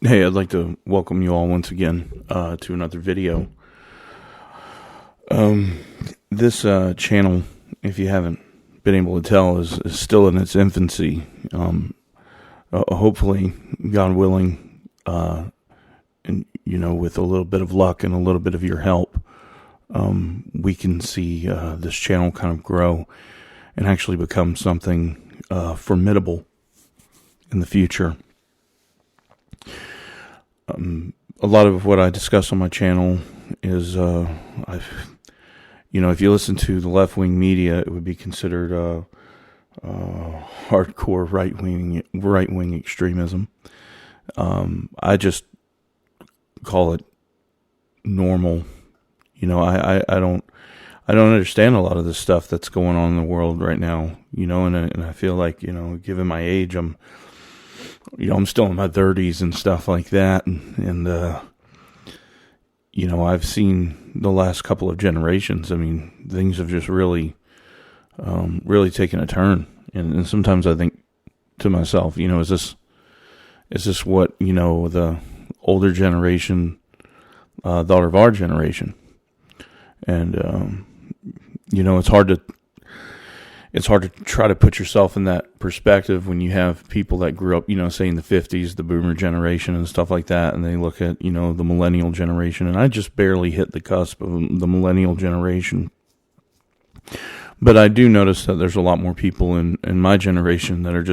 Hey, I'd like to welcome you all once again to another video. This channel, if you haven't been able to tell, is still in its infancy. Hopefully, God willing, and with a little bit of luck and a little bit of your help, we can see this channel kind of grow and actually become something formidable in the future. A lot of what I discuss on my channel is, if you listen to the left-wing media, it would be considered hardcore right-wing extremism. I just call it normal. I don't understand a lot of the stuff that's going on in the world right now. And I feel like, given my age, I'm still in my 30s and stuff like that. And I've seen the last couple of generations. I mean, things have just really taken a turn. And sometimes I think to myself, is this what, the older generation thought of our generation? And, it's hard to try to put yourself in that perspective when you have people that grew up, say in the 50s, the boomer generation and stuff like that, and they look at, the millennial generation, and I just barely hit the cusp of the millennial generation. But I do notice that there's a lot more people in my generation that are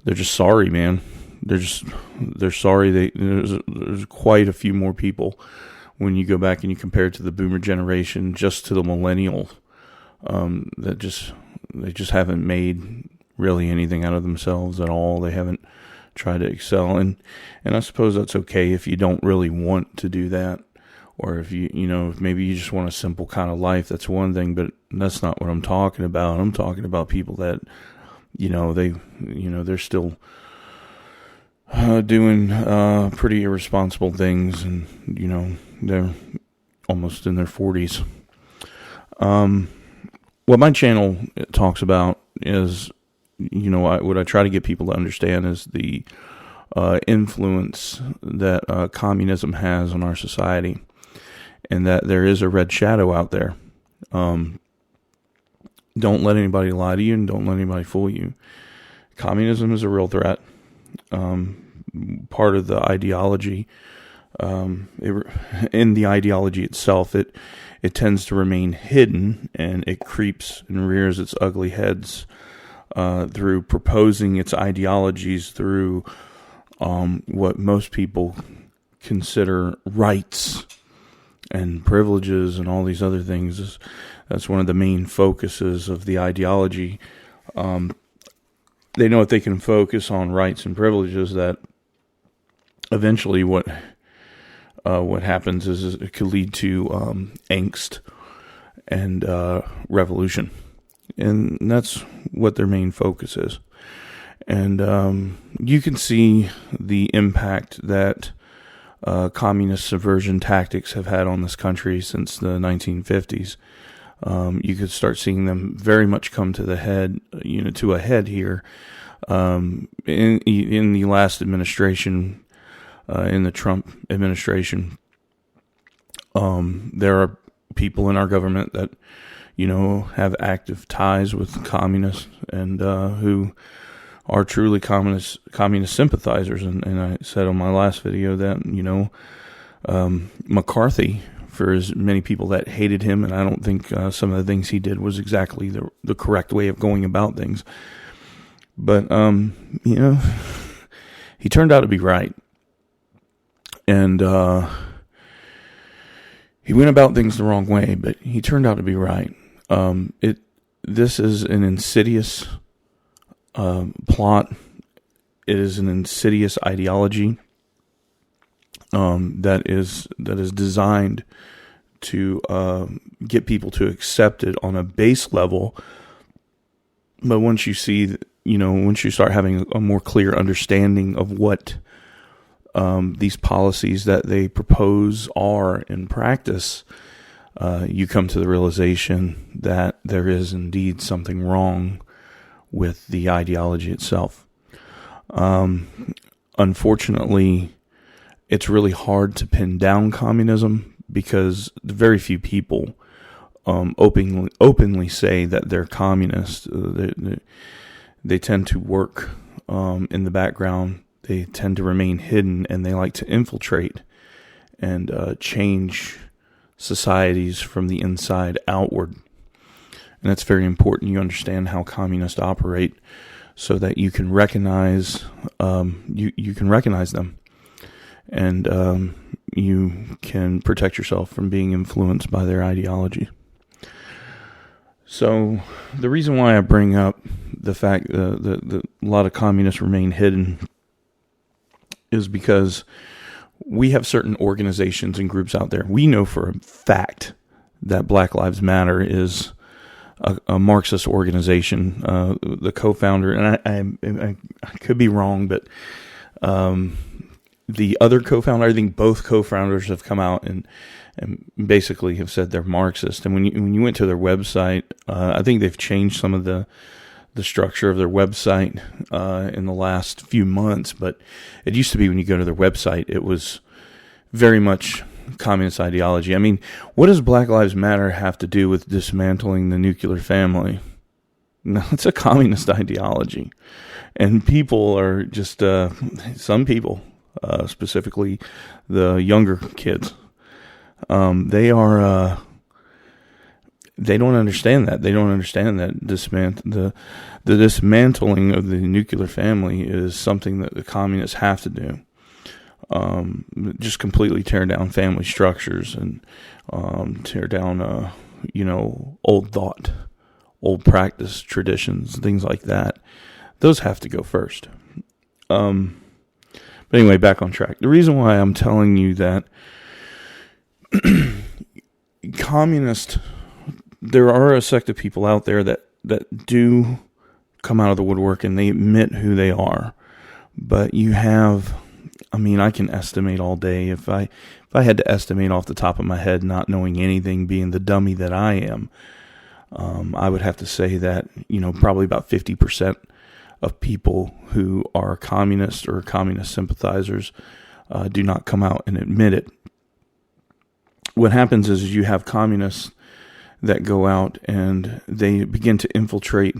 they're just sorry, man. They're sorry. There's quite a few more people when you go back and you compare it to the boomer generation, just to the millennial, they just haven't made really anything out of themselves at all. They haven't tried to excel, and I suppose that's okay if you don't really want to do that, or if if maybe you just want a simple kind of life. That's one thing, but that's not what I'm talking about. I'm talking about people that they're still doing pretty irresponsible things, and they're almost in their 40s. What my channel talks about is, what I try to get people to understand is the influence that communism has on our society, and that there is a red shadow out there. Don't let anybody lie to you, and don't let anybody fool you. Communism is a real threat. Part of the ideology, in the ideology itself, it tends to remain hidden, and it creeps and rears its ugly heads through proposing its ideologies through what most people consider rights and privileges and all these other things. That's one of the main focuses of the ideology. They know if they can focus on rights and privileges, that eventually what happens is it could lead to angst and revolution, and that's what their main focus is. And you can see the impact that communist subversion tactics have had on this country since the 1950s. You could start seeing them very much come to the head, to a head here in the last administration. In the Trump administration, there are people in our government that, have active ties with communists, and who are truly communist sympathizers. And I said on my last video that, McCarthy, for as many people that hated him, and I don't think some of the things he did was exactly the correct way of going about things, but, he turned out to be right. And he went about things the wrong way, but he turned out to be right. This is an insidious plot. It is an insidious ideology that is designed to get people to accept it on a base level. But once you see, once you start having a more clear understanding of what these policies that they propose are in practice, you come to the realization that there is indeed something wrong with the ideology itself. Unfortunately, it's really hard to pin down communism because very few people openly say that they're communist. They tend to work in the background. They tend to remain hidden, and they like to infiltrate and change societies from the inside outward. And that's very important. You understand how communists operate, so that you can recognize you can recognize them, and you can protect yourself from being influenced by their ideology. So the reason why I bring up the fact that a lot of communists remain hidden is because we have certain organizations and groups out there. We know for a fact that Black Lives Matter is a Marxist organization. The co-founder, and I could be wrong, but the other co-founder, I think both co-founders have come out and basically have said they're Marxist. And when you went to their website, I think they've changed some of the structure of their website in the last few months. But it used to be when you go to their website, it was very much communist ideology. I mean, what does Black Lives Matter have to do with dismantling the nuclear family? No, it's a communist ideology. And people are just, some people, specifically the younger kids, they don't understand that. They don't understand that the dismantling of the nuclear family is something that the communists have to do. Just completely tear down family structures and tear down, old thought, old practice, traditions, things like that. Those have to go first. But anyway, back on track. The reason why I'm telling you that there are a sect of people out there that do come out of the woodwork and they admit who they are. But you have, I can estimate all day. If I had to estimate off the top of my head, not knowing anything, being the dummy that I am, I would have to say that, probably about 50% of people who are communists or communist sympathizers do not come out and admit it. What happens is you have communists that go out and they begin to infiltrate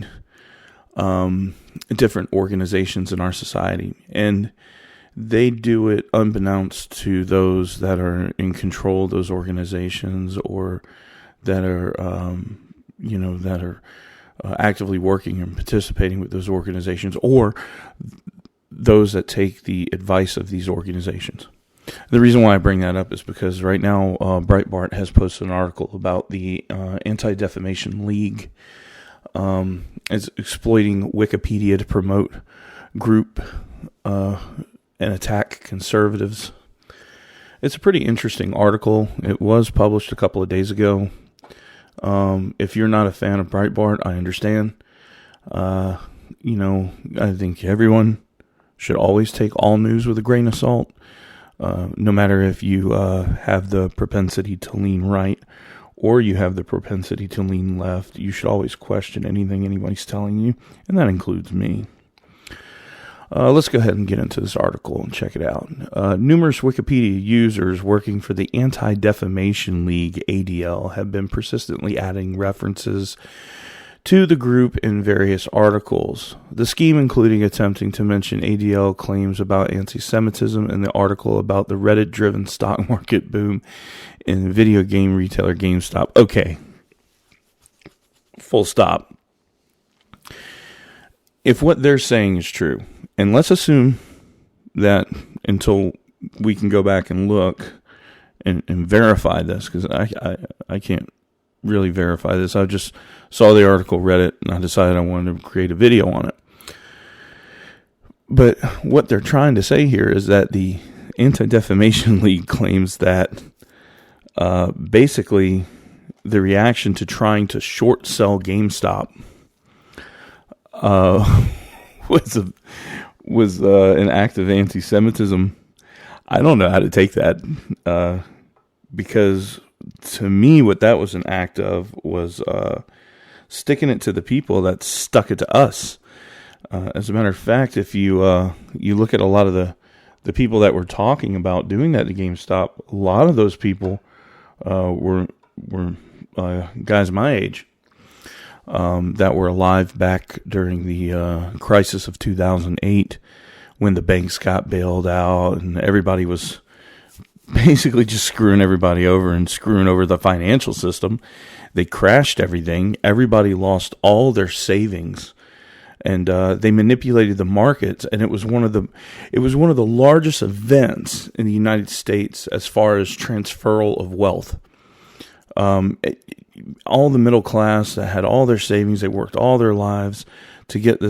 different organizations in our society. And they do it unbeknownst to those that are in control of those organizations, or that are, actively working and participating with those organizations, or those that take the advice of these organizations. The reason why I bring that up is because right now Breitbart has posted an article about the Anti-Defamation League. It's exploiting Wikipedia to promote group and attack conservatives. It's a pretty interesting article. It was published a couple of days ago. If you're not a fan of Breitbart, I understand. I think everyone should always take all news with a grain of salt. No matter if you have the propensity to lean right or you have the propensity to lean left, you should always question anything anybody's telling you, and that includes me. Let's go ahead and get into this article and check it out. Numerous Wikipedia users working for the Anti-Defamation League, ADL, have been persistently adding references to the group in various articles. The scheme including attempting to mention ADL claims about anti-Semitism in the article about the Reddit-driven stock market boom in video game retailer GameStop. Okay. Full stop. If what they're saying is true, and let's assume that until we can go back and look and verify this, because I can't really verify this. I just saw the article, read it, and I decided I wanted to create a video on it. But what they're trying to say here is that the Anti-Defamation League claims that basically the reaction to trying to short sell GameStop was an act of anti-Semitism. I don't know how to take that, because to me, what that was an act of was sticking it to the people that stuck it to us. As a matter of fact, if you look at a lot of the the people that were talking about doing that to GameStop, a lot of those people were guys my age that were alive back during the crisis of 2008 when the banks got bailed out and everybody was basically just screwing everybody over and screwing over the financial system. They crashed everything. Everybody lost all their savings. And they manipulated the markets, and it was one of the largest events in the United States as far as transferal of wealth. All the middle class that had all their savings, they worked all their lives to get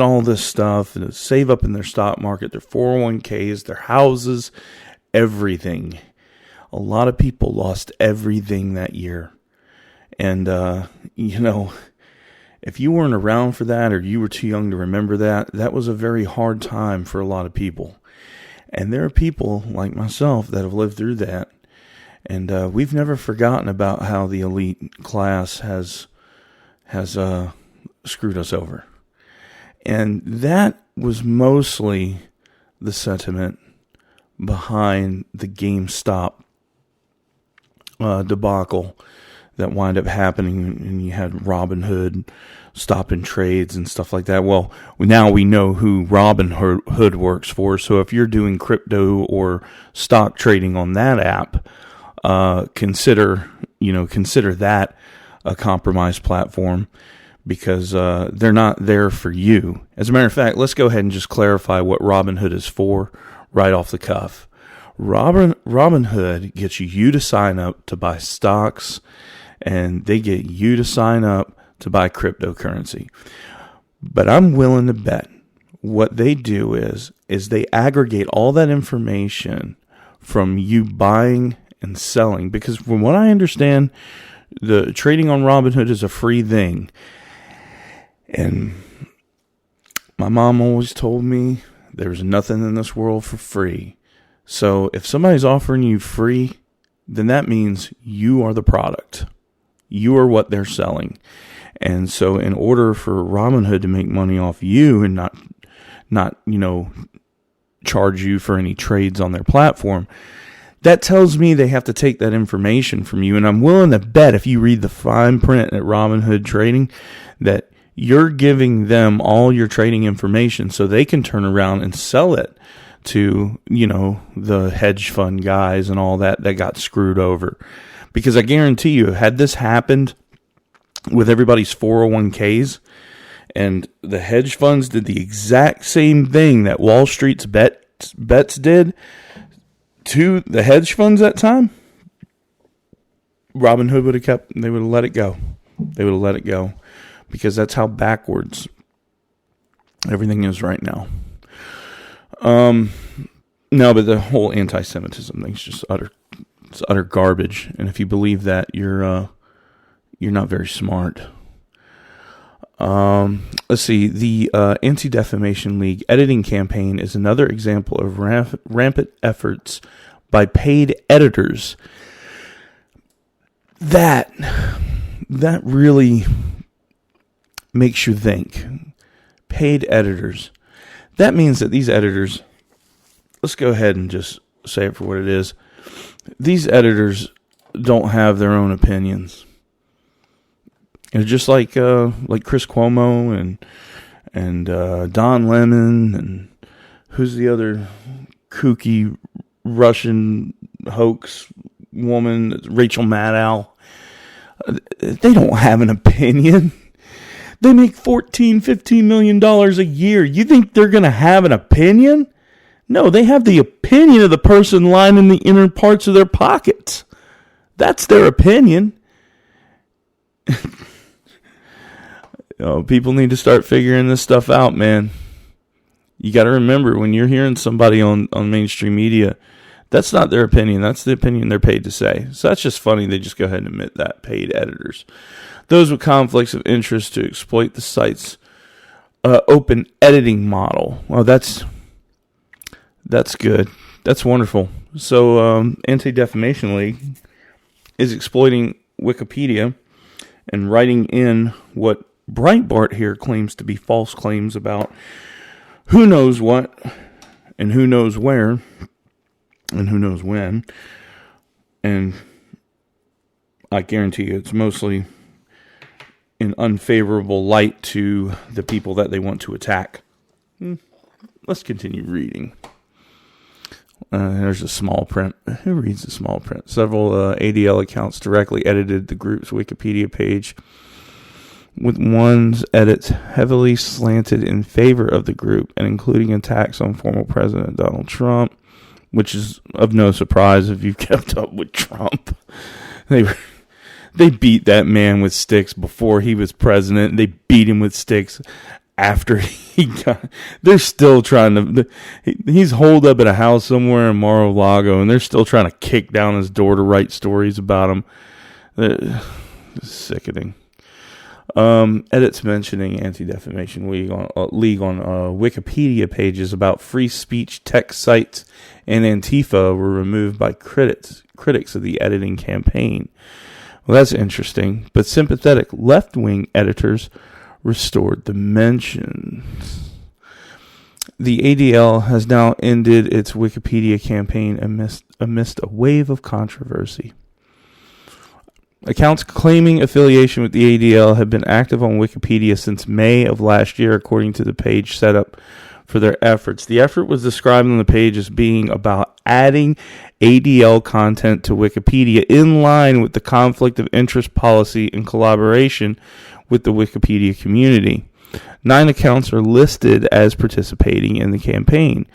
all this stuff, and to save up in their stock market, their 401ks, their houses, everything. A lot of people lost everything that year, and if you weren't around for that or you were too young to remember that, that was a very hard time for a lot of people. And there are people like myself that have lived through that. And we've never forgotten about how the elite class has screwed us over. And that was mostly the sentiment behind the GameStop debacle that wind up happening, and you had Robinhood stopping trades and stuff like that. Well, now we know who Robinhood works for, so if you're doing crypto or stock trading on that app, consider that a compromised platform, because they're not there for you. As a matter of fact, let's go ahead and just clarify what Robinhood is for right off the cuff. Robinhood gets you to sign up to buy stocks, and they get you to sign up to buy cryptocurrency. But I'm willing to bet what they do is they aggregate all that information from you buying and selling. Because from what I understand, the trading on Robinhood is a free thing. And my mom always told me there's nothing in this world for free. So if somebody's offering you free, then that means you are the product. You are what they're selling. And so in order for Robinhood to make money off you and not charge you for any trades on their platform, that tells me they have to take that information from you. And I'm willing to bet, if you read the fine print at Robinhood Trading, that you're giving them all your trading information so they can turn around and sell it to, the hedge fund guys and all that got screwed over. Because I guarantee you, had this happened with everybody's 401ks, and the hedge funds did the exact same thing that Wall Street's bets did to the hedge funds that time, Robinhood would have let it go. They would have let it go, because that's how backwards everything is right now. No, but the whole anti-Semitism thing's just utter garbage. And if you believe that, you're not very smart. Let's see. The Anti-Defamation League editing campaign is another example of rampant efforts by paid editors. That really makes you think. Paid editors. That means that these editors, let's go ahead and just say it for what it is. These editors don't have their own opinions. Just like Chris Cuomo and Don Lemon and who's the other kooky Russian hoax woman, Rachel Maddow. They don't have an opinion. They make $14-15 million a year. You think they're going to have an opinion? No, they have the opinion of the person lining the inner parts of their pockets. That's their opinion. People need to start figuring this stuff out, man. You got to remember, when you're hearing somebody on mainstream media, that's not their opinion. That's the opinion they're paid to say. So that's just funny. They just go ahead and admit that. Paid editors. Those with conflicts of interest to exploit the site's open editing model. Well, that's good. That's wonderful. So Anti-Defamation League is exploiting Wikipedia and writing in what Breitbart here claims to be false claims about who knows what, and who knows where, and who knows when. And I guarantee you it's mostly in unfavorable light to the people that they want to attack. Let's continue reading. There's a small print. Who reads the small print? Several ADL accounts directly edited the group's Wikipedia page, with one's edits heavily slanted in favor of the group and including attacks on former President Donald Trump, which is of no surprise if you've kept up with Trump. They beat that man with sticks before he was president. They beat him with sticks after he got. They're still trying to. He's holed up at a house somewhere in Mar-a-Lago, and they're still trying to kick down his door to write stories about him. It's sickening. Edits mentioning Anti-Defamation League on Wikipedia pages about free speech tech sites and Antifa were removed by critics of the editing campaign. Well, that's interesting, but sympathetic left-wing editors restored the mentions. The ADL has now ended its Wikipedia campaign amidst a wave of controversy. Accounts claiming affiliation with the ADL have been active on Wikipedia since May of last year, according to the page set up for their efforts. The effort was described on the page as being about adding ADL content to Wikipedia in line with the conflict of interest policy in collaboration with the Wikipedia community. 9 accounts are listed as participating in the campaign.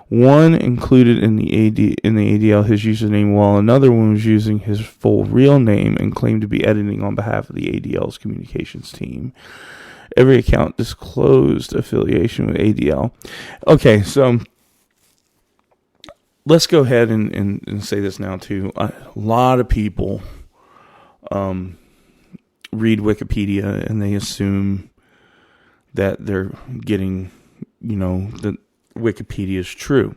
One included in the ADL his username, while another one was using his full real name and claimed to be editing on behalf of the ADL's communications team. Every account disclosed affiliation with ADL. Okay, so let's go ahead and say this now too. A lot of people read Wikipedia and they assume that they're getting, that Wikipedia is true.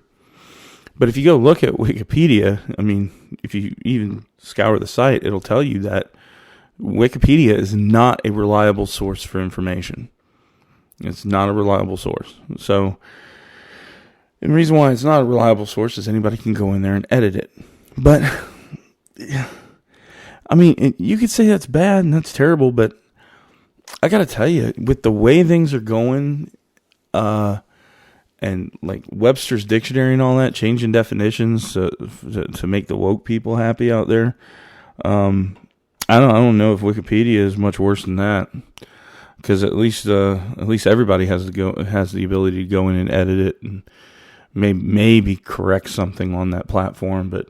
But if you go look at Wikipedia, I mean, if you even scour the site, it'll tell you that Wikipedia is not a reliable source for information. It's not a reliable source. So, and the reason why it's not a reliable source is anybody can go in there and edit it. But, I mean, you could say that's bad and that's terrible, but I got to tell you, with the way things are going, and like Webster's Dictionary and all that, changing definitions to make the woke people happy out there. I don't know if Wikipedia is much worse than that, because at least everybody has the ability to go in and edit it and maybe correct something on that platform. But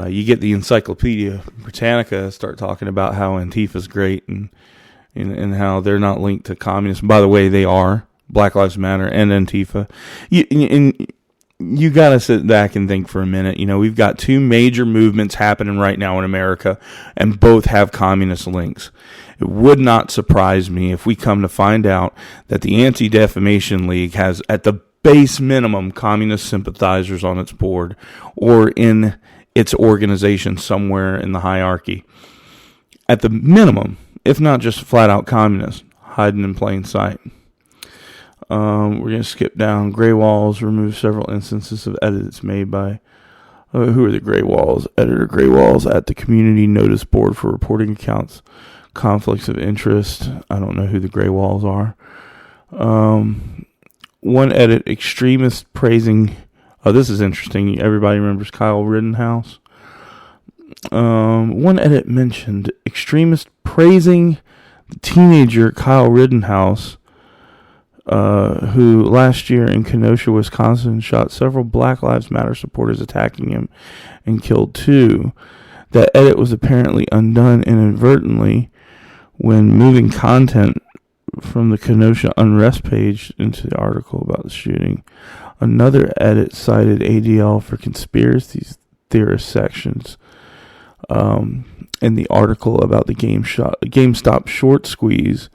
you get the Encyclopedia Britannica start talking about how Antifa's great and how they're not linked to communism. By the way, they are. Black Lives Matter and Antifa. You got to sit back and think for a minute. We've got 2 major movements happening right now in America, and both have communist links. It would not surprise me if we come to find out that the Anti-Defamation League has, at the base minimum, communist sympathizers on its board or in its organization somewhere in the hierarchy. At the minimum, if not just flat out communist, hiding in plain sight. We're going to skip down. Gray Walls removed several instances of edits made by, who are the Gray Walls? Editor Gray Walls at the Community Notice Board for reporting accounts, conflicts of interest. I don't know who the Gray Walls are. One edit, extremist praising. Oh, this is interesting. Everybody remembers Kyle Rittenhouse. One edit mentioned extremist praising the teenager Kyle Rittenhouse, who last year in Kenosha, Wisconsin, shot several Black Lives Matter supporters attacking him and killed 2. That edit was apparently undone inadvertently when moving content from the Kenosha Unrest page into the article about the shooting. Another edit cited ADL for conspiracy theorist sections in the article about the GameStop short squeeze,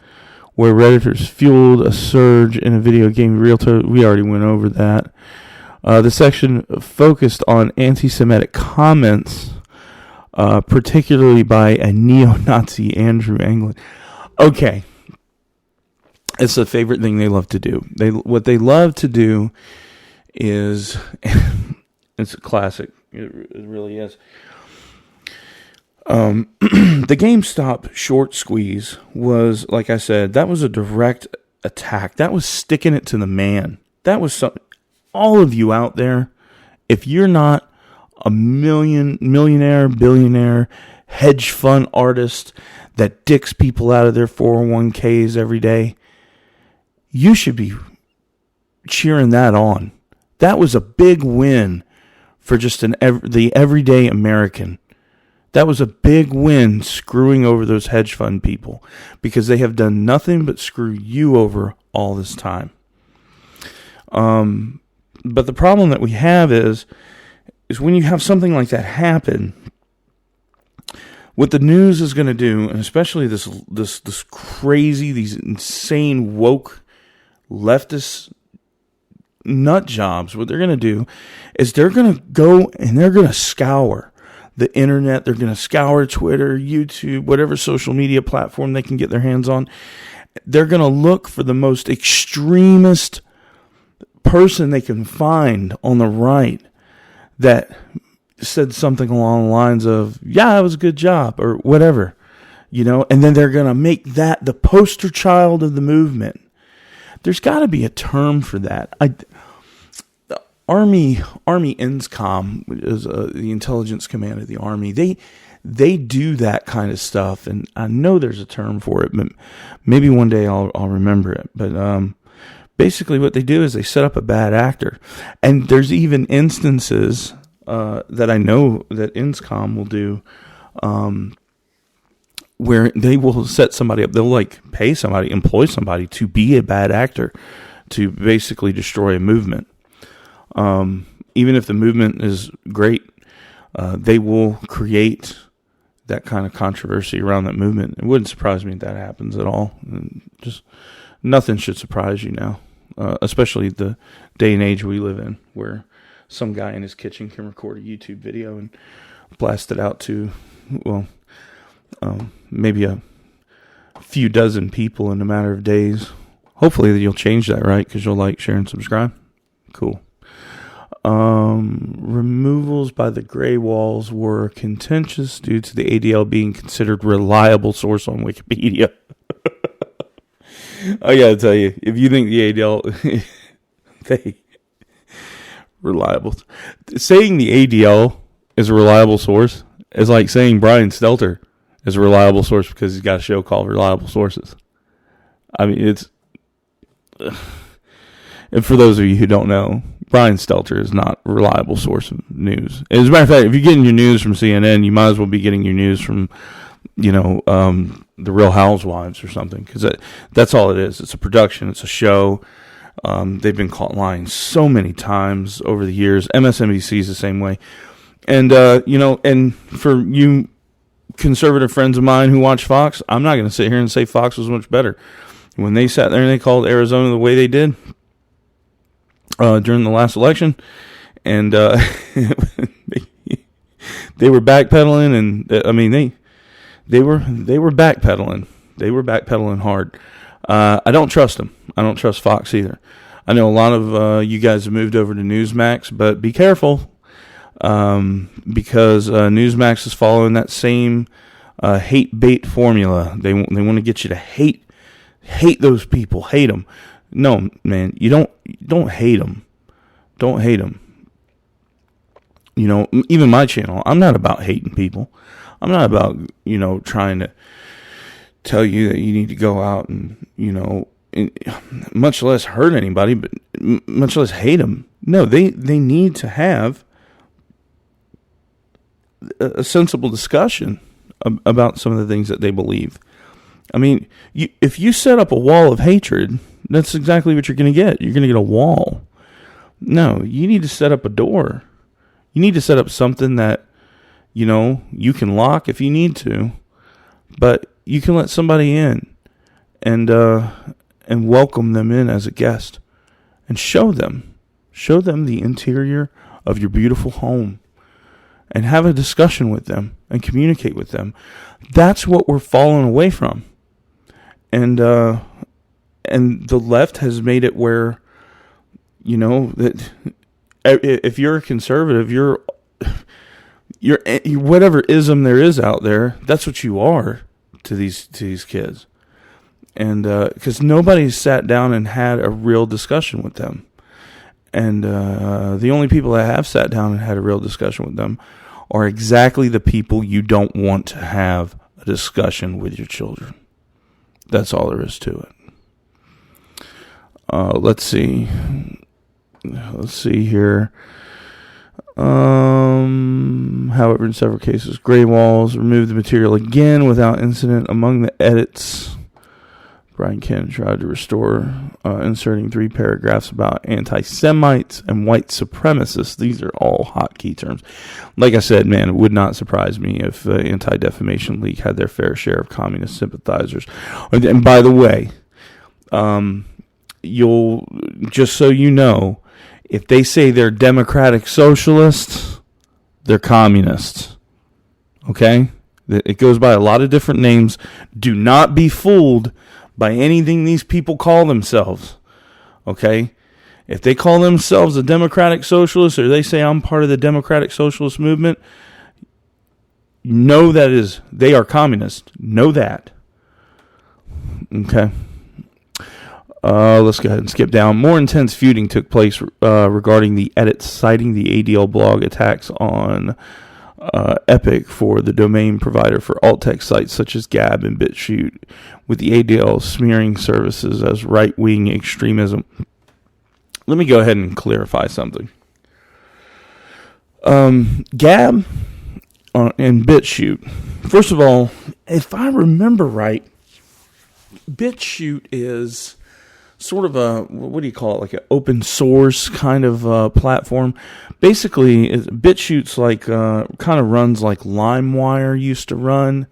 where Redditors fueled a surge in a video game realtor. We already went over that. The section focused on anti-Semitic comments, particularly by a neo-Nazi Andrew Anglin. Okay. It's a favorite thing they love to do. What they love to do is it's a classic. It really is. The GameStop short squeeze was, like I said, that was a direct attack. That was sticking it to the man. That was something. All of you out there, if you're not a millionaire, billionaire, hedge fund artist that dicks people out of their 401ks every day, you should be cheering that on. That was a big win for just the everyday American. That was a big win screwing over those hedge fund people, because they have done nothing but screw you over all this time. But the problem that we have is when you have something like that happen, what the news is going to do, and especially this crazy, these insane woke leftist nut jobs, what they're going to do is they're going to go and they're going to scour the internet. They're going to scour Twitter, YouTube, whatever social media platform they can get their hands on. They're going to look for the most extremist person they can find on the right that said something along the lines of, yeah, it was a good job, or whatever, and then they're going to make that the poster child of the movement. There's got to be a term for that. The Army INSCOM is the intelligence command of the Army. They do that kind of stuff, and I know there's a term for it, but maybe one day I'll remember it. But basically what they do is they set up a bad actor. And there's even instances that I know that INSCOM will do where they will set somebody up. They'll pay somebody, employ somebody to be a bad actor to basically destroy a movement. Even if the movement is great, they will create that kind of controversy around that movement. It wouldn't surprise me if that happens at all. Just nothing should surprise you now, especially the day and age we live in, where some guy in his kitchen can record a YouTube video and blast it out to, maybe a few dozen people in a matter of days. Hopefully you'll change that, right? Because you'll like, share, and subscribe. Cool. Removals by the gray walls were contentious due to the ADL being considered reliable source on Wikipedia. I gotta tell you, if you think the ADL, reliable, saying the ADL is a reliable source is like saying Brian Stelter is a reliable source because he's got a show called Reliable Sources. I mean, it's, and for those of you who don't know, Brian Stelter is not a reliable source of news. As a matter of fact, if you're getting your news from CNN, you might as well be getting your news from, the Real Housewives or something, because that's all it is. It's a production. It's a show. They've been caught lying so many times over the years. MSNBC is the same way. And, and for you conservative friends of mine who watch Fox, I'm not going to sit here and say Fox was much better. When they sat there and they called Arizona the way they did during the last election, and they were backpedaling, and they were backpedaling. They were backpedaling hard. I don't trust them. I don't trust Fox either. I know a lot of you guys have moved over to Newsmax, but be careful, because Newsmax is following that same hate bait formula. They want to get you to hate those people, hate them. No, man, you don't hate them. Don't hate them. Even my channel, I'm not about hating people. I'm not about, trying to tell you that you need to go out and, much less hurt anybody, but much less hate them. No, they need to have a sensible discussion about some of the things that they believe. I mean, if you set up a wall of hatred, that's exactly what you're going to get. You're going to get a wall. No, you need to set up a door. You need to set up something that, you can lock if you need to, but you can let somebody in and welcome them in as a guest and show them the interior of your beautiful home and have a discussion with them and communicate with them. That's what we're falling away from. And the left has made it where, that if you're a conservative, you're whatever ism there is out there. That's what you are to these kids, and because nobody's sat down and had a real discussion with them, and the only people that have sat down and had a real discussion with them are exactly the people you don't want to have a discussion with your children. That's all there is to it. Let's see. Let's see here. However, in several cases, Gray Walls removed the material again without incident. Among the edits, Brian Kent tried to restore, inserting 3 paragraphs about anti-Semites and white supremacists. These are all hotkey terms. Like I said, man, it would not surprise me if Anti-Defamation League had their fair share of communist sympathizers. And by the way, you'll, just so you know, if they say they're democratic socialists, they're communists. Okay? It goes by a lot of different names. Do not be fooled by anything these people call themselves. Okay? If they call themselves a democratic socialist, or they say I'm part of the democratic socialist movement, know that they are communist. Know that. Okay? Let's go ahead and skip down. More intense feuding took place regarding the edits, citing the ADL blog attacks on Epic for the domain provider for alt-text sites such as Gab and BitChute, with the ADL smearing services as right-wing extremism. Let me go ahead and clarify something. Gab and BitChute. First of all, if I remember right, BitChute is sort of a, what do you call it, like an open source kind of platform. Basically, BitChute's like, kind of runs like LimeWire used to run,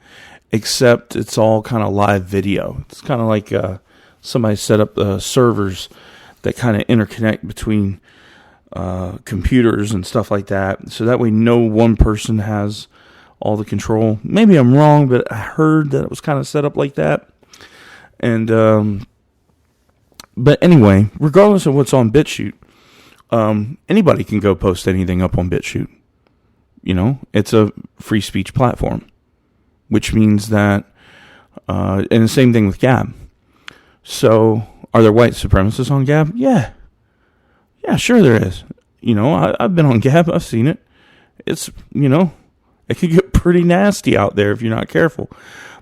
except it's all kind of live video. It's kind of like somebody set up servers that kind of interconnect between computers and stuff like that. So that way no one person has all the control. Maybe I'm wrong, but I heard that it was kind of set up like that. And, but anyway, regardless of what's on BitChute, anybody can go post anything up on BitChute. You know, it's a free speech platform, which means that, and the same thing with Gab. So, are there white supremacists on Gab? Yeah, sure there is. You know, I've been on Gab. I've seen it. It's, you know, it can get pretty nasty out there if you're not careful.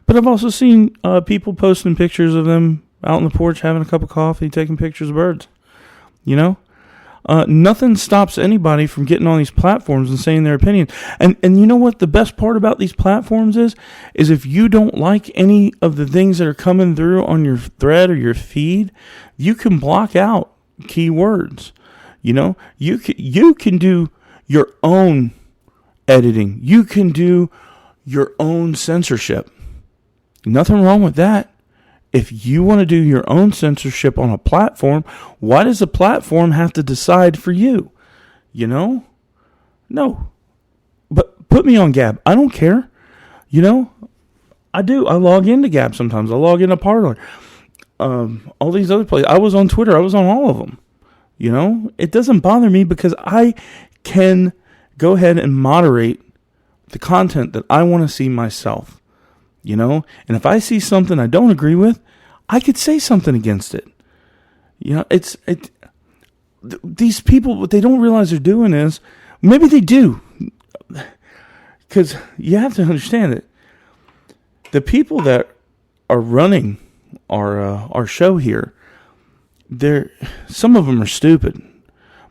But I've also seen people posting pictures of them out on the porch having a cup of coffee, taking pictures of birds. You know? Nothing stops anybody from getting on these platforms and saying their opinion. And you know what the best part about these platforms is if you don't like any of the things that are coming through on your thread or your feed, you can block out keywords. You know? You can do your own editing. You can do your own censorship. Nothing wrong with that. If you want to do your own censorship on a platform, why does a platform have to decide for you? You know? No. But put me on Gab. I don't care. You know? I do. I log into Gab sometimes. I log into Parler. All these other places. I was on Twitter. I was on all of them. You know? It doesn't bother me because I can go ahead and moderate the content that I want to see myself. You know, and if I see something I don't agree with, I could say something against it. You know, these people, what they don't realize they're doing is, maybe they do, because you have to understand that the people that are running our show here, some of them are stupid,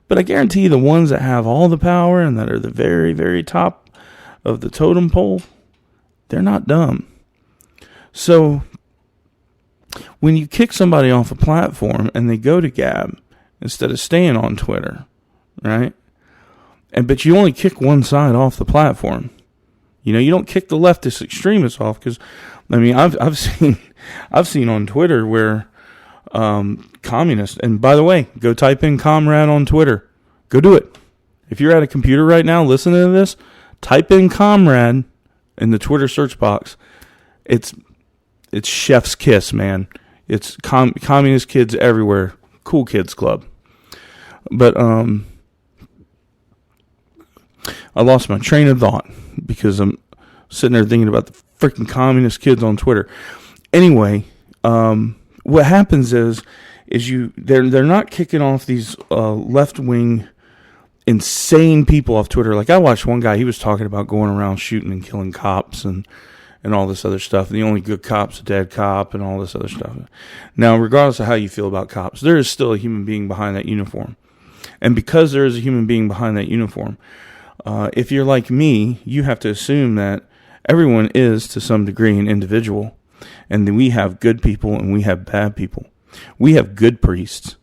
but I guarantee you the ones that have all the power and that are the very, very top of the totem pole, they're not dumb. So, when you kick somebody off a platform and they go to Gab instead of staying on Twitter, right? But you only kick one side off the platform. You know, you don't kick the leftist extremists off because, I mean, I've seen on Twitter where communists, and by the way, go type in comrade on Twitter. Go do it. If you're at a computer right now listening to this, type in comrade in the Twitter search box. It's chef's kiss, man. It's communist kids everywhere. Cool Kids Club. But I lost my train of thought because I'm sitting there thinking about the freaking communist kids on Twitter. Anyway, what happens is they're not kicking off these left wing insane people off Twitter. Like I watched one guy, he was talking about going around shooting and killing cops and all this other stuff. And the only good cop's a dead cop and all this other stuff. Now, regardless of how you feel about cops, there is still a human being behind that uniform. And because there is a human being behind that uniform, if you're like me, you have to assume that everyone is, to some degree, an individual. And then we have good people and we have bad people. We have good priests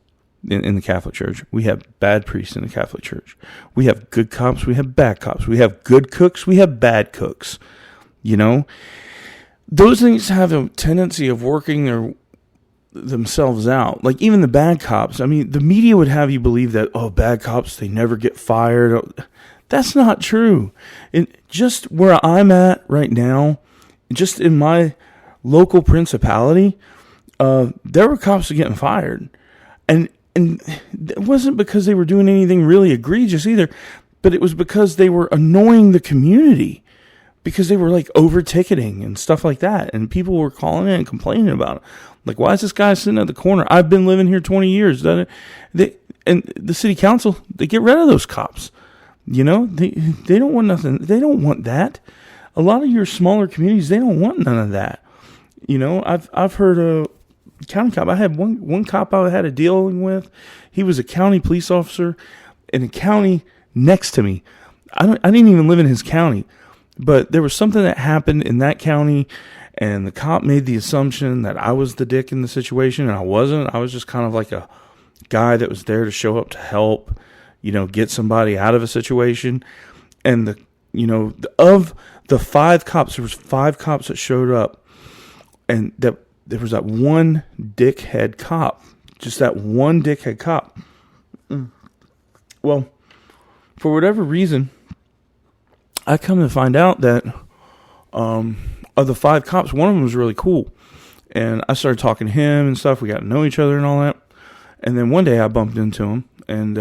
in the Catholic Church. We have bad priests in the Catholic Church. We have good cops. We have bad cops. We have good cooks. We have bad cooks. You know, those things have a tendency of working themselves out. Like even the bad cops. I mean, the media would have you believe that, oh, bad cops, they never get fired. That's not true. Just where I'm at right now, just in my local principality, there were cops getting fired. And it wasn't because they were doing anything really egregious either, but it was because they were annoying the community. Because they were like over ticketing and stuff like that. And people were calling in and complaining about it. Like, why is this guy sitting at the corner? I've been living here 20 years. And the city council, they get rid of those cops. You know, they don't want nothing. They don't want that. A lot of your smaller communities, they don't want none of that. You know, I've heard a county cop. I had one cop I had a dealing with. He was a county police officer in a county next to me. I didn't even live in his county. But there was something that happened in that county, and the cop made the assumption that I was the dick in the situation, and I wasn't. I was just kind of like a guy that was there to show up to help, you know, get somebody out of a situation. And of the 5 cops, there was 5 cops that showed up, and that there was that one dickhead cop, just that one dickhead cop. Well, for whatever reason, I come to find out that of the 5 cops, one of them was really cool. And I started talking to him and stuff. We got to know each other and all that. And then one day I bumped into him and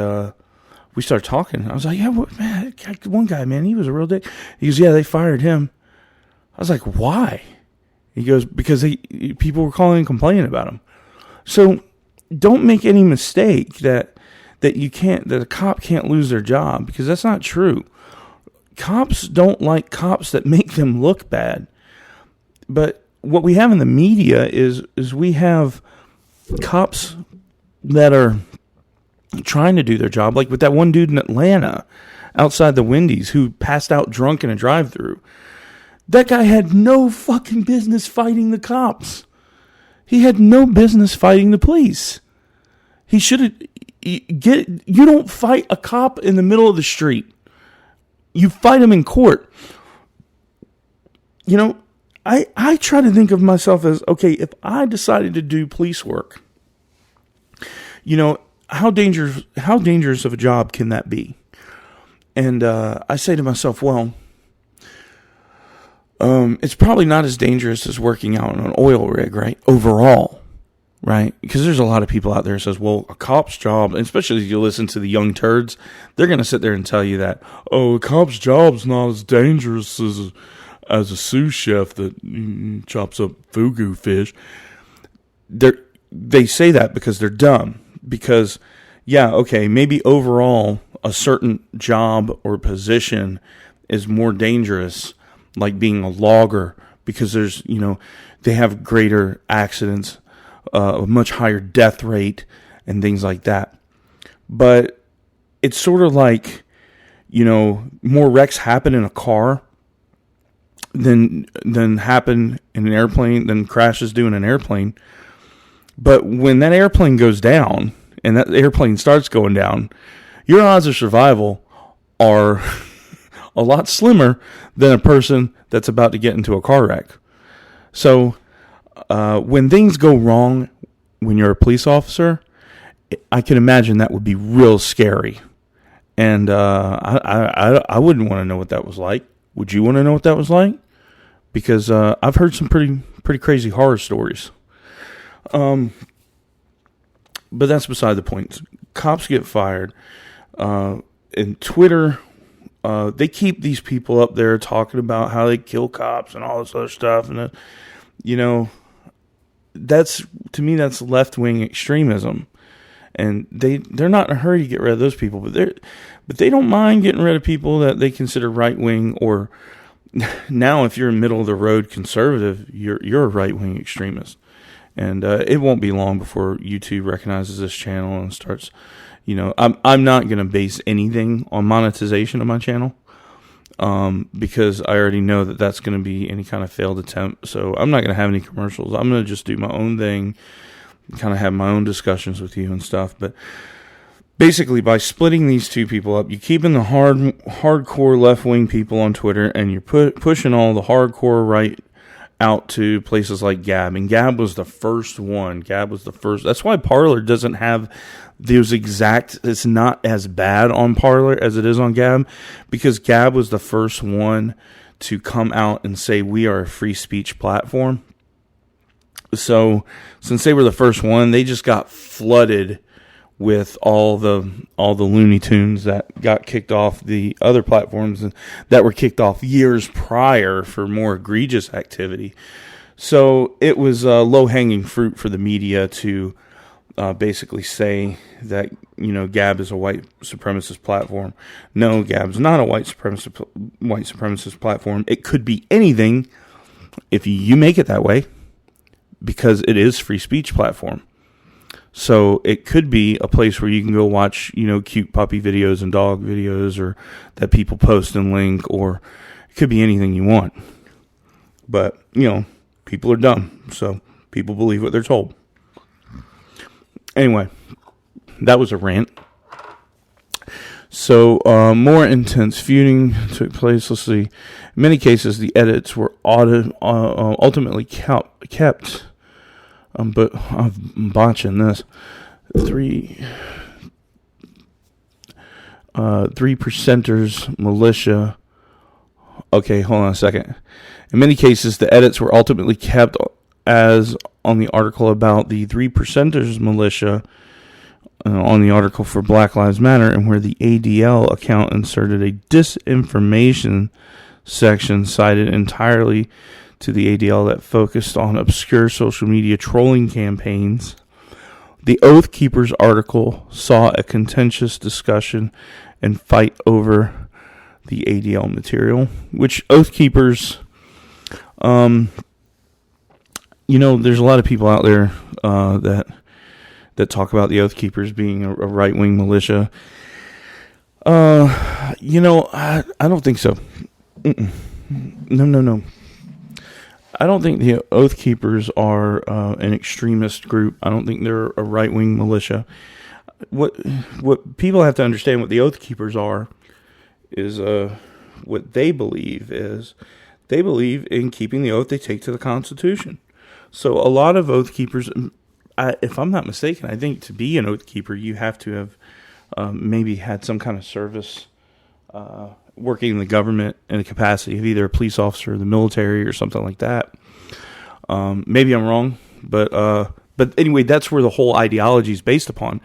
we started talking. I was like, yeah, man, one guy, man, he was a real dick. He goes, yeah, they fired him. I was like, why? He goes, because people were calling and complaining about him. So don't make any mistake that a cop can't lose their job, because that's not true. Cops don't like cops that make them look bad. But what we have in the media is we have cops that are trying to do their job, like with that one dude in Atlanta outside the Wendy's who passed out drunk in a drive-thru. That guy had no fucking business fighting the cops. He had no business fighting the police. He should have... You don't fight a cop in the middle of the street. You fight him in court. You know, I try to think of myself as, okay, if I decided to do police work, you know, how dangerous of a job can that be? And I say to myself, well, it's probably not as dangerous as working out on an oil rig, right? Overall, right? Because there's a lot of people out there who says, well, a cop's job, and especially if you listen to the young turds, they're going to sit there and tell you that, oh, a cop's job's not as dangerous as a sous chef that chops up fugu fish. They say that because they're dumb. Because, yeah, okay, maybe overall a certain job or position is more dangerous, like being a logger, because there's, you know, they have greater accidents, a much higher death rate and things like that. But it's sort of like, you know, more wrecks happen in a car than happen in an airplane, than crashes do in an airplane. But when that airplane goes down and that airplane starts going down, your odds of survival are a lot slimmer than a person that's about to get into a car wreck. So when things go wrong when you're a police officer, I can imagine that would be real scary. And I wouldn't want to know what that was like. Would you want to know what that was like? Because I've heard some pretty crazy horror stories. But that's beside the point. Cops get fired. And Twitter, they keep these people up there talking about how they kill cops and all this other stuff. And, to me, that's left-wing extremism. And they're not in a hurry to get rid of those people, but they don't mind getting rid of people that they consider right-wing, or now if you're a middle-of-the-road conservative, you're a right-wing extremist. And it won't be long before YouTube recognizes this channel and starts, I'm not going to base anything on monetization of my channel, because I already know that that's going to be any kind of failed attempt. So I'm not going to have any commercials. I'm going to just do my own thing, kind of have my own discussions with you and stuff. But basically, by splitting these two people up, you're keeping the hardcore left-wing people on Twitter, and you're pushing all the hardcore right out to places like Gab. And Gab was the first one. That's why Parler doesn't have those exact, it's not as bad on Parler as it is on Gab, because Gab was the first one to come out and say we are a free speech platform. So since they were the first one, they just got flooded with all the Looney Tunes that got kicked off the other platforms that were kicked off years prior for more egregious activity. So it was low-hanging fruit for the media to basically say that, Gab is a white supremacist platform. No, Gab's not a white supremacist platform. It could be anything if you make it that way, because it is free speech platform. So it could be a place where you can go watch, cute puppy videos and dog videos, or that people post and link, or it could be anything you want. But, people are dumb, so people believe what they're told. Anyway, that was a rant. So, more intense feuding took place. Let's see. In many cases, the edits were ultimately kept. But I'm botching this. Three percenters militia. Okay, hold on a second. In many cases, the edits were ultimately kept, as on the article about the 3 percenters militia, on the article for Black Lives Matter, and where the ADL account inserted a disinformation section cited entirely to the ADL that focused on obscure social media trolling campaigns. The Oath Keepers article saw a contentious discussion and fight over the ADL material, which Oath Keepers, there's a lot of people out there that talk about the Oath Keepers being a right-wing militia. I don't think so. No. I don't think the Oath Keepers are an extremist group. I don't think they're a right-wing militia. What people have to understand, what the Oath Keepers are, is what they believe is, they believe in keeping the oath they take to the Constitution. So a lot of Oath Keepers, if I'm not mistaken, I think to be an Oath Keeper, you have to have maybe had some kind of service working in the government in the capacity of either a police officer or the military or something like that. Maybe I'm wrong, but anyway, that's where the whole ideology is based upon.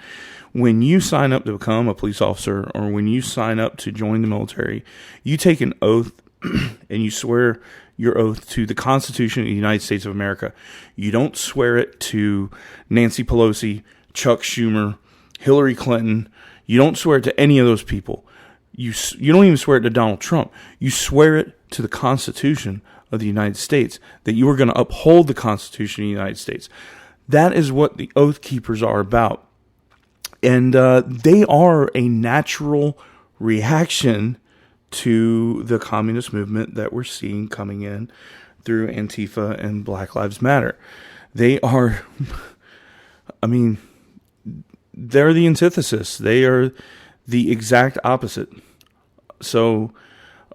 When you sign up to become a police officer, or when you sign up to join the military, you take an oath and you swear your oath to the Constitution of the United States of America. You don't swear it to Nancy Pelosi, Chuck Schumer, Hillary Clinton. You don't swear it to any of those people. You don't even swear it to Donald Trump. You swear it to the Constitution of the United States, that you are going to uphold the Constitution of the United States. That is what the Oath Keepers are about. And they are a natural reaction to the communist movement that we're seeing coming in through Antifa and Black Lives Matter. They are, they're the antithesis. They are the exact opposite. So,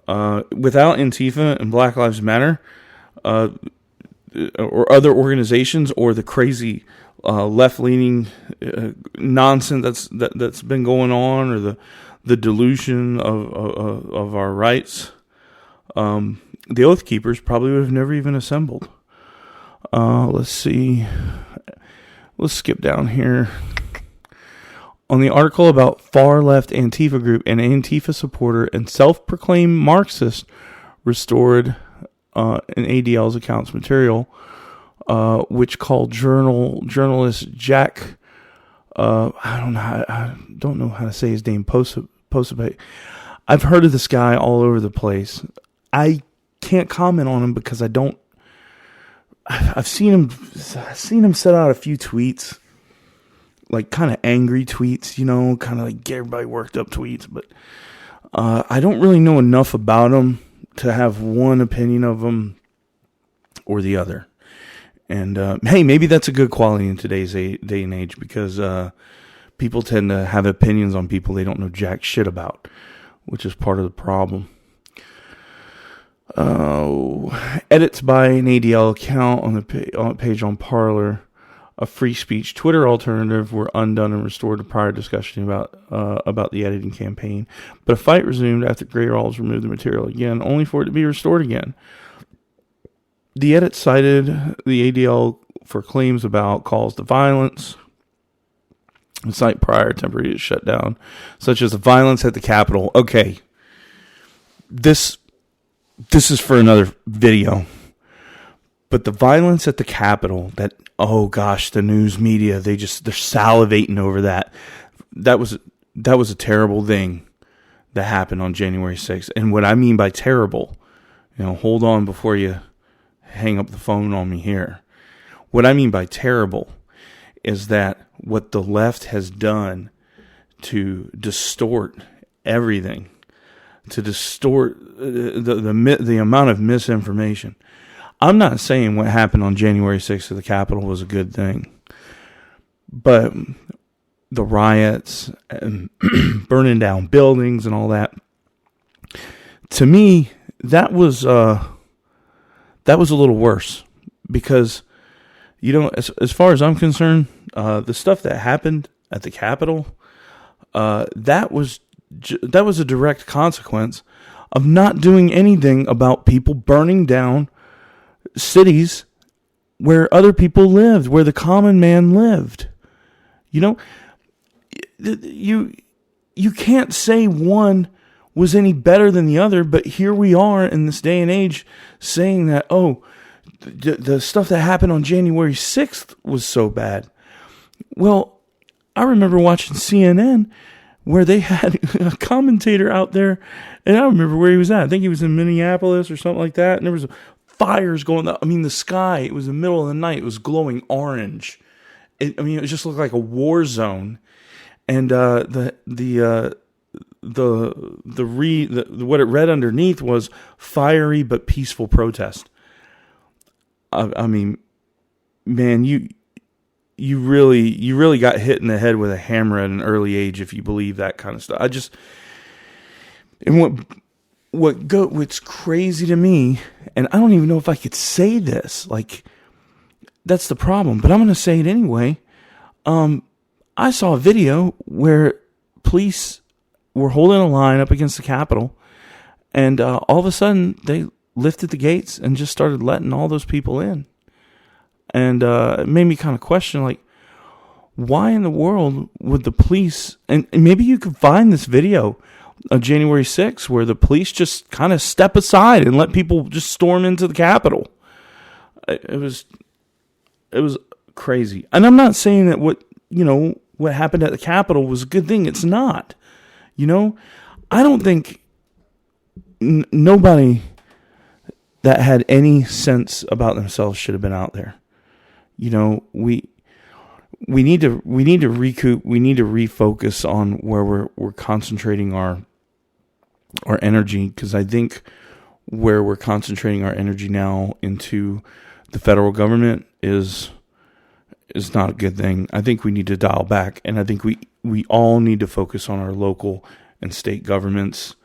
without Antifa and Black Lives Matter, or other organizations, or the crazy left-leaning nonsense that's been going on, or the delusion of our rights, the Oath Keepers probably would have never even assembled. Let's see. Let's skip down here. on the article about far-left Antifa group, an Antifa supporter and self-proclaimed Marxist restored an ADL's accounts material, which called journalist Jack, I don't know how to say his name, Posabay. I've heard of this guy all over the place. I can't comment on him because I've seen him set out a few tweets, like kind of angry tweets, kind of like get everybody worked up tweets, but I don't really know enough about him to have one opinion of him or the other. And hey, maybe that's a good quality in today's day and age, because people tend to have opinions on people they don't know jack shit about, which is part of the problem. Edits by an ADL account on the page on Parler, a free speech Twitter alternative, were undone and restored to prior discussion about the editing campaign. But a fight resumed after Grayalls removed the material again, only for it to be restored again. The edit cited the ADL for claims about calls to violence, and cite prior temporary shutdown, such as the violence at the Capitol. Okay, this is for another video. But the violence at the Capitol, oh gosh, the news media, they're salivating over that. That was a terrible thing that happened on January 6th. And what I mean by terrible, hold on before you hang up the phone on me here. What I mean by terrible is that what the left has done to distort everything, to distort the amount of misinformation. I'm not saying what happened on January 6th at the Capitol was a good thing, but the riots and burning down buildings and all that, to me, that was a little worse, because, as far as I'm concerned, the stuff that happened at the Capitol, that was a direct consequence of not doing anything about people burning down cities where other people lived, where the common man lived. You can't say one was any better than the other, but here we are in this day and age saying that, the stuff that happened on January 6th was so bad. Well, I remember watching CNN where they had a commentator out there, and I don't remember where he was at. I think he was in Minneapolis or something like that, and there was fires going up. I mean, the sky, it was the middle of the night, it was glowing orange. It just looked like a war zone. And what it read underneath was fiery but peaceful protest. I mean, man, you really got hit in the head with a hammer at an early age if you believe that kind of stuff. What's crazy to me, and I don't even know if I could say this, like, that's the problem, but I'm going to say it anyway. I saw a video where police were holding a line up against the Capitol, and all of a sudden they lifted the gates and just started letting all those people in. And it made me kind of question, like, why in the world would the police, and maybe you could find this video of January 6th where the police just kind of step aside and let people just storm into the Capitol. It was crazy. And I'm not saying that what happened at the Capitol was a good thing. It's not. I don't think nobody that had any sense about themselves should have been out there. We need to recoup. We need to refocus on where we're concentrating our energy, because I think where we're concentrating our energy now into the federal government is not a good thing. I think we need to dial back, and I think we all need to focus on our local and state governments.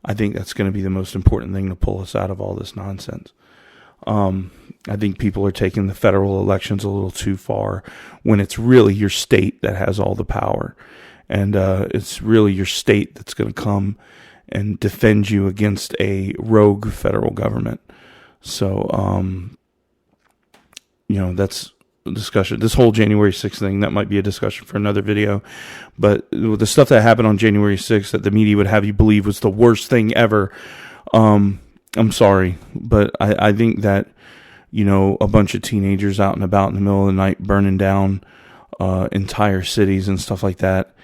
I think that's going to be the most important thing to pull us out of all this nonsense. I think people are taking the federal elections a little too far when it's really your state that has all the power. And it's really your state that's going to come and defend you against a rogue federal government. So, discussion. This whole January 6th thing, that might be a discussion for another video. But the stuff that happened on January 6th that the media would have you believe was the worst thing ever. I'm sorry, but I think that, a bunch of teenagers out and about in the middle of the night burning down entire cities and stuff like that,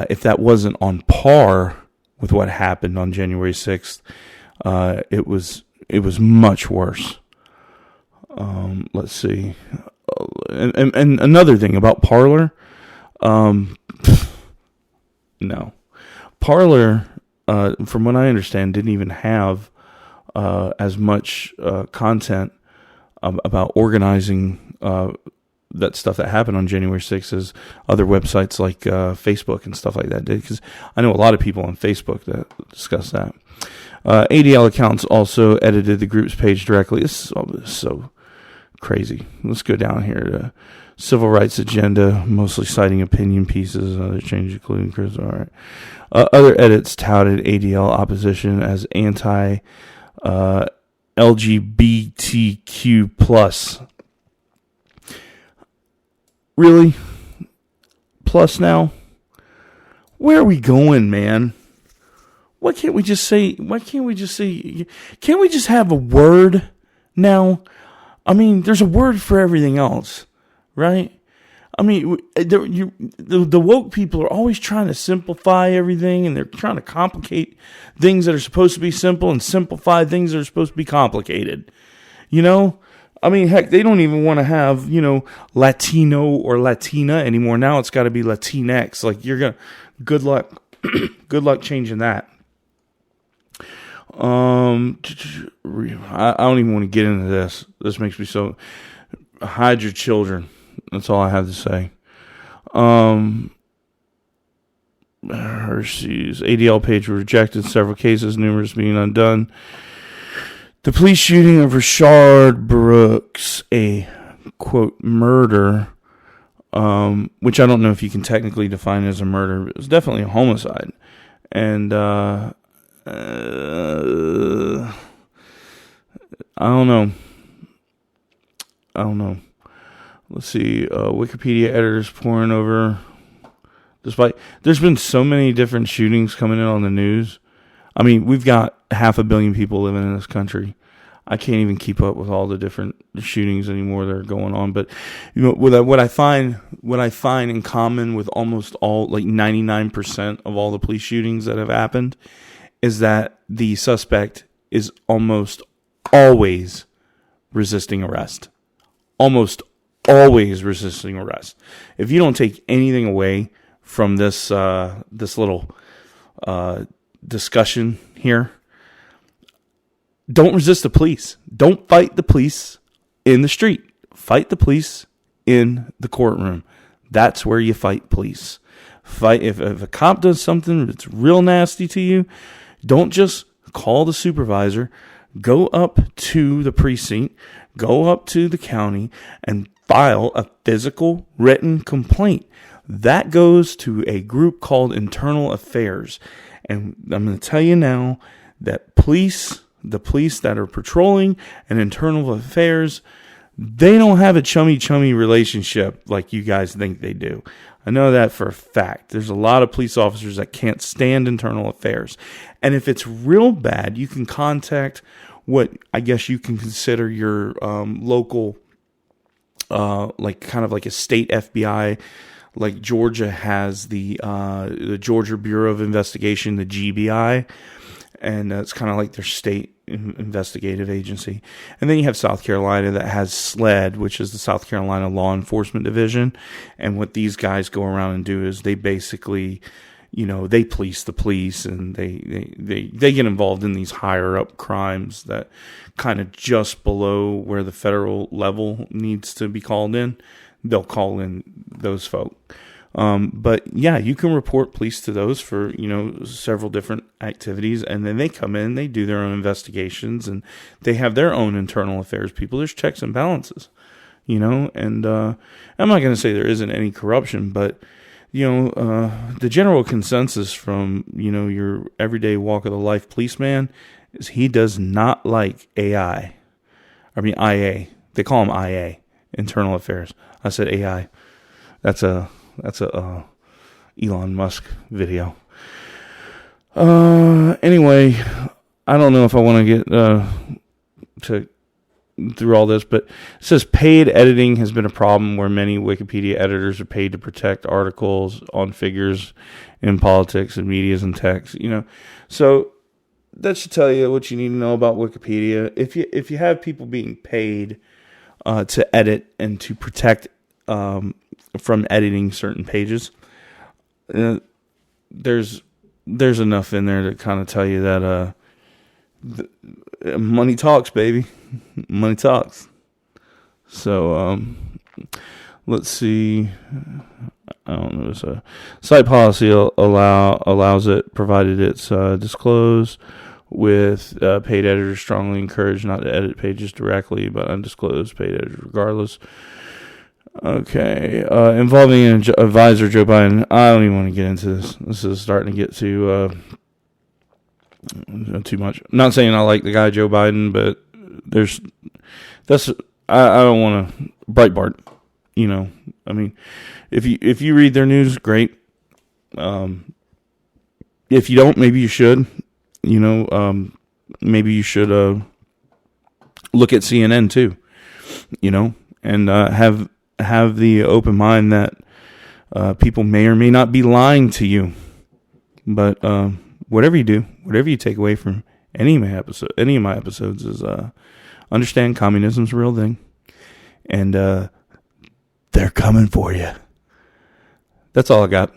if that wasn't on par with what happened on January 6th, it was much worse. Let's see. And another thing about Parler, no. Parler, from what I understand, didn't even have as much content about organizing that stuff that happened on January 6th as other websites like Facebook and stuff like that did, because I know a lot of people on Facebook that discuss that. ADL accounts also edited the group's page directly. This is so crazy. Let's go down here to civil rights agenda, mostly citing opinion pieces, other changes including Chris. All right. Other edits touted ADL opposition as anti LGBTQ plus. Really? Plus now? Where are we going, man? Why can't we just say, can't we just have a word now? I mean, there's a word for everything else, right? I mean, the woke people are always trying to simplify everything, and they're trying to complicate things that are supposed to be simple and simplify things that are supposed to be complicated. I mean, heck, they don't even want to have, Latino or Latina anymore. Now it's got to be Latinx. Like, good luck. Good luck changing that. I don't even want to get into this. This makes me so... Hide your children. That's all I have to say. Hershey's ADL page rejected several cases, numerous being undone. The police shooting of Rashard Brooks, a, quote, murder, which I don't know if you can technically define as a murder, but it was definitely a homicide. And, I don't know. Let's see, Wikipedia editors pouring over. There's been so many different shootings coming in on the news. I mean, we've got 500 million people living in this country. I can't even keep up with all the different shootings anymore that are going on. But what I find in common with almost all, like 99% of all the police shootings that have happened, is that the suspect is almost always resisting arrest. Almost always resisting arrest. If you don't take anything away from this little discussion here, don't resist the police. Don't fight the police in the street. Fight the police in the courtroom. That's where you fight police. Fight if a cop does something that's real nasty to you, don't just call the supervisor. Go up to the precinct, go up to the county, and file a physical written complaint. That goes to a group called Internal Affairs. And I'm going to tell you now that the police that are patrolling and Internal Affairs, they don't have a chummy relationship like you guys think they do. I know that for a fact. There's a lot of police officers that can't stand Internal Affairs. And if it's real bad, you can contact what I guess you can consider your local, kind of like a state FBI. Like Georgia has the Georgia Bureau of Investigation, the GBI, and it's kind of like their state investigative agency. And then you have South Carolina that has SLED, which is the South Carolina Law Enforcement Division. And what these guys go around and do is they basically, they police the police, and they get involved in these higher up crimes that kind of just below where the federal level needs to be called in. They'll call in those folk. But yeah, you can report police to those for, several different activities. And then they come in, they do their own investigations, and they have their own internal affairs people. There's checks and balances, and I'm not going to say there isn't any corruption, but, the general consensus from, your everyday walk of the life policeman is he does not like IA. They call him IA. internal affairs. I said AI. That's a Elon Musk video. Anyway, I don't know if I want to get to through all this, but it says paid editing has been a problem where many Wikipedia editors are paid to protect articles on figures in politics and medias and text. So that should tell you what you need to know about Wikipedia. If you have people being paid to edit and to protect from editing certain pages, there's enough in there to kind of tell you that money talks, baby. Money talks. So let's see. I don't know. It's a site policy allows it, provided it's disclosed. With paid editors strongly encouraged not to edit pages directly, but undisclosed paid editors regardless. Okay, involving an advisor, Joe Biden. I don't even want to get into this. This is starting to get to too much. I'm not saying I like the guy Joe Biden, but I don't want to Breitbart. I mean, if you read their news, great. If you don't, maybe you should. Maybe you should look at CNN too. And have the open mind that people may or may not be lying to you. But whatever you do, whatever you take away from any of my episodes is understand communism's a real thing, and they're coming for you. That's all I got.